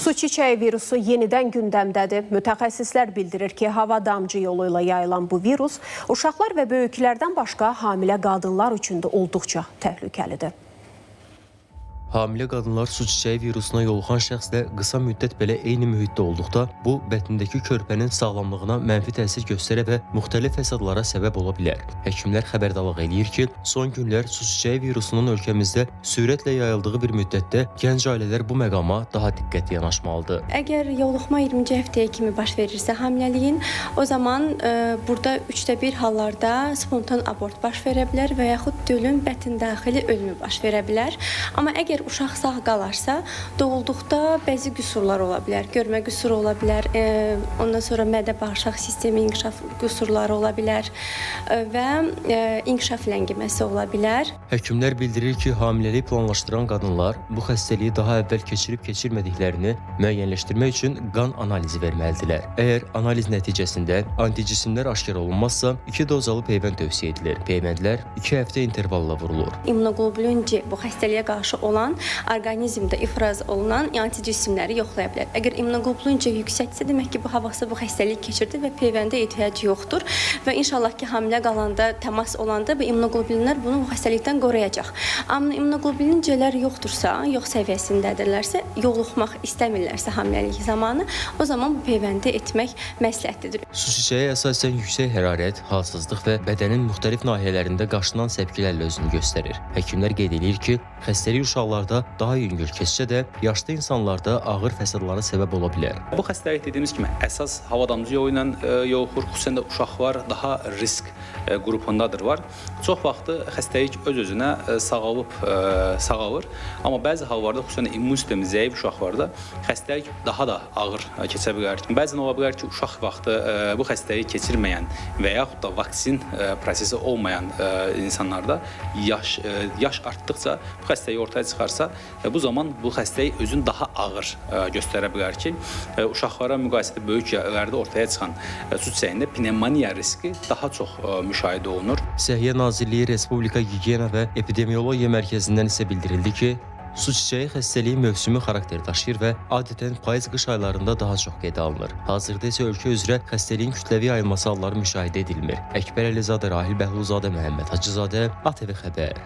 Su çiçəyi virusu yenidən gündəmdədir. Mütəxəssislər bildirir ki, hava damcı yolu ilə yayılan bu virus uşaqlar və böyüklərdən başqa hamilə qadınlar üçün də olduqca təhlükəlidir. Hamilə qadınlar su çiçəyi virusuna yoluxan şəxslə qısa müddət belə eyni mühitdə olduqda, bu bətnindəki körpənin sağlamlığına mənfi təsir göstərə və müxtəlif fəsadlara səbəb ola bilər. Həkimlər xəbərdarlıq eləyir ki, son günlər su çiçəyi virusunun ölkəmizdə sürətlə yayıldığı bir müddətdə gənc ailələr bu məqama daha diqqətli yanaşmalıdır. Əgər yoluxma 20-ci həftəyə kimi baş verirsə hamiləliyin, o zaman burada 1/3 hallarda spontan abort baş verə bilər və yaxud dölün bətin daxili ölümü baş verə bilər. Amma əgər uşaq sağ qalarsa, doğulduqda bəzi qüsurlar ola bilər. Görmə qüsuru ola bilər, ondan sonra mədə-bağırsaq sistemi inkişaf qüsurları ola bilər və inkişaf ləngiməsi ola bilər. Həkimlər bildirir ki, hamiləlik planlaşdıran qadınlar bu xəstəliyi daha əvvəl keçirib-keçirmədiklərini müəyyənləşdirmək üçün qan analizi verməlidirlər. Əgər analiz nəticəsində anticismlər aşkar olunmazsa, 2 dozalı peyvənd tövsiyə edilir. Peyvəndlər 2 həftə intervalla vurulur. İmmunoqlobulin C bu xəstəliyə qarşı olan orqanizmdə ifraz olunan anticismləri yoxlaya bilər. Əgər immunoqlobulin C yüksəkdirsə, demək ki, bu havası bu xəstəliyi keçirdi və peyvəndə ehtiyac yoxdur və inşallah ki, hamilə qalanda, təmas olanda bu immunoglobulinlər bunu bu xəstəlikdən qoruyacaq. Amma immunoqlobulin C-lər yoxdursa, yox səviyyəsindədirlərsə, yoluxmaq istəmirlərsə hamiləlik zamanı, o zaman bu peyvəndi etmək məsləhətlidir. Su çiçəyi əsasən yüksək hərarət, halsızlıq və bədənin müxtəlif nahiyələrində qaşınan səpkilərlə özünü göstərir. Həkimlər qeyd edir ki, xəstəlik uşaqlarda daha yüngül keçsə də, yaşlı insanlarda ağır fəsadlara səbəb ola bilər. Bu xəstəlik dediyimiz kimi əsas hava damcı yolu ilə yoluxur, xüsusən də uşaqlar daha risk qrupundadır var. Çox vaxtı xəstəlik öz-özünə sağalır, amma bəzi hallarda xüsusən də immun sistemi zəif uşaqlarda xəstəlik daha da ağır keçə bilər. Bəzən ola bilər ki, uşaq vaxtı bu xəstəliyi keçirməyən və yaxud da vaksin prosesi olmayan insanlarda yaş artdıqca bu xəstəlik ortaya çıxarsa, bu zaman bu xəstəlik özünü daha ağır göstərə bilər ki, uşaqlara müqayisədə böyük yerlərdə ortaya çıxan su çiçəyində pnevmoniya riski daha çox müşahidə olunur. Səhiyyə Nazirliyi Respublika Gigiyena və Epidemiologiya Mərkəzindən isə bildirildi ki, su çiçəyi xəstəliyi mövsümi xarakter daşıyır və adətən payız-qış aylarında daha çox qeydə alınır. Hazırda isə ölkə üzrə xəstəliyin kütləvi yayılması halları müşahidə edilmir. Əkbər Əlizadə, Rahil Bəhlulzadə, Məhəmməd Hacızadə, ATV Xəbər.